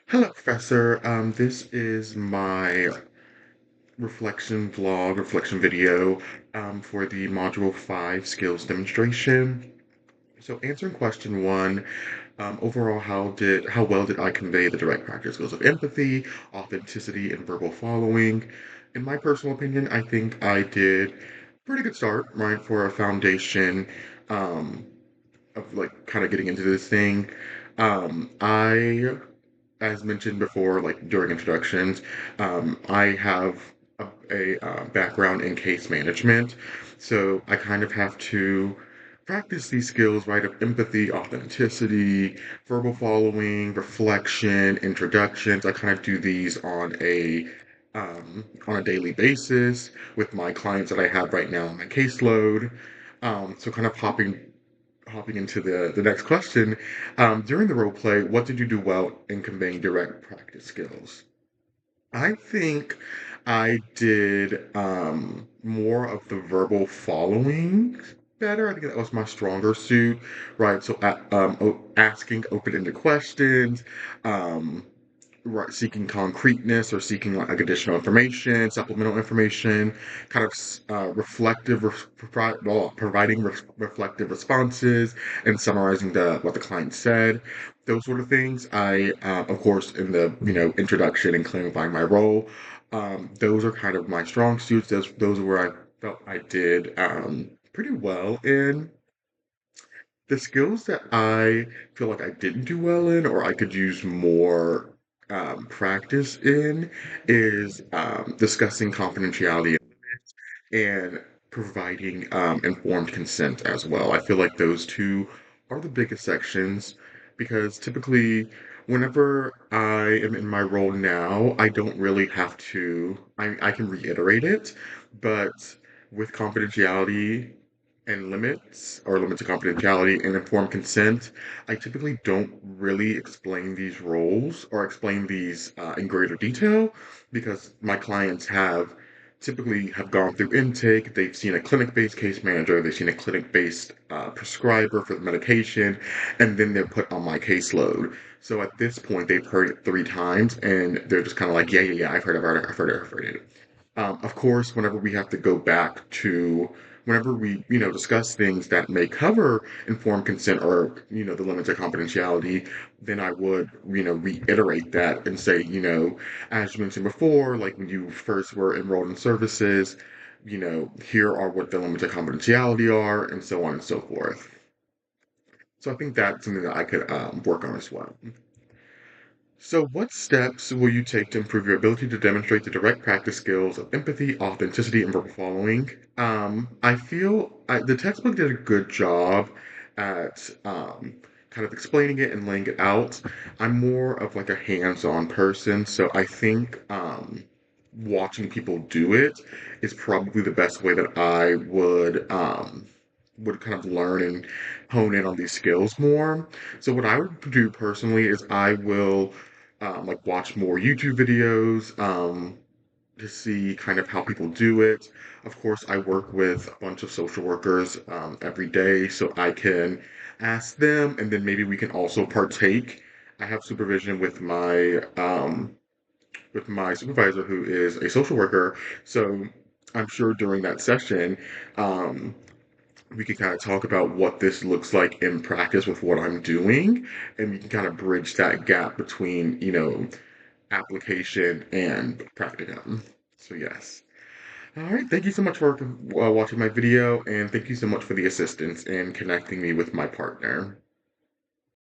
Hello, Professor. This is my reflection vlog, reflection video for the Module 5 skills demonstration. So answering question one, overall, how well did I convey the direct practice skills of empathy, authenticity, and verbal following? In my personal opinion, I think I did pretty good start, right, for a foundation um, of like kind of getting into this thing. I as mentioned before, like during introductions, I have a background in case management, so I kind of have to practice these skills, right, of empathy, authenticity, verbal following, reflection, introductions. I kind of do these on a daily basis with my clients that I have right now on my caseload. So kind of hopping into the next question, during the role play, what did you do well in conveying direct practice skills? I think I did more of the verbal following better. I think that was my stronger suit, right? So, asking open-ended questions, um, right, seeking concreteness or seeking like additional information, supplemental information, kind of providing reflective responses and summarizing the what the client said, those sort of things. Of course, in the introduction and clarifying my role, those are kind of my strong suits. Those are where I felt I did pretty well in. The skills that I feel like I didn't do well in, or I could use more practice in, is discussing confidentiality and providing informed consent as well. I feel like those two are the biggest sections because typically, whenever I am in my role now, I don't really have to, I can reiterate it, but with confidentiality and limits or limits of confidentiality and informed consent, I typically don't really explain these roles or explain these in greater detail because my clients typically have gone through intake, they've seen a clinic-based case manager, they've seen a clinic-based prescriber for the medication, and then they're put on my caseload. So at this point, they've heard it 3 times, and they're just kind of like, yeah, I've heard, I've heard it. Of course, whenever we, discuss things that may cover informed consent or, the limits of confidentiality, then I would, reiterate that and say, as you mentioned before, like when you first were enrolled in services, here are what the limits of confidentiality are, and so on and so forth. So I think that's something that I could work on as well. So, what steps will you take to improve your ability to demonstrate the direct practice skills of empathy, authenticity, and verbal following? I feel the textbook did a good job at kind of explaining it and laying it out. I'm more of like a hands-on person, so I think watching people do it is probably the best way that I would kind of learn and hone in on these skills more. So what I would do personally is I will like watch more YouTube videos to see kind of how people do it. Of course, I work with a bunch of social workers every day, so I can ask them, and then maybe we can also partake. I have supervision with my supervisor who is a social worker, so I'm sure during that session, um, we can kind of talk about what this looks like in practice with what I'm doing, and we can kind of bridge that gap between, application and practicum. So yes. All right, thank you so much for watching my video, and thank you so much for the assistance in connecting me with my partner.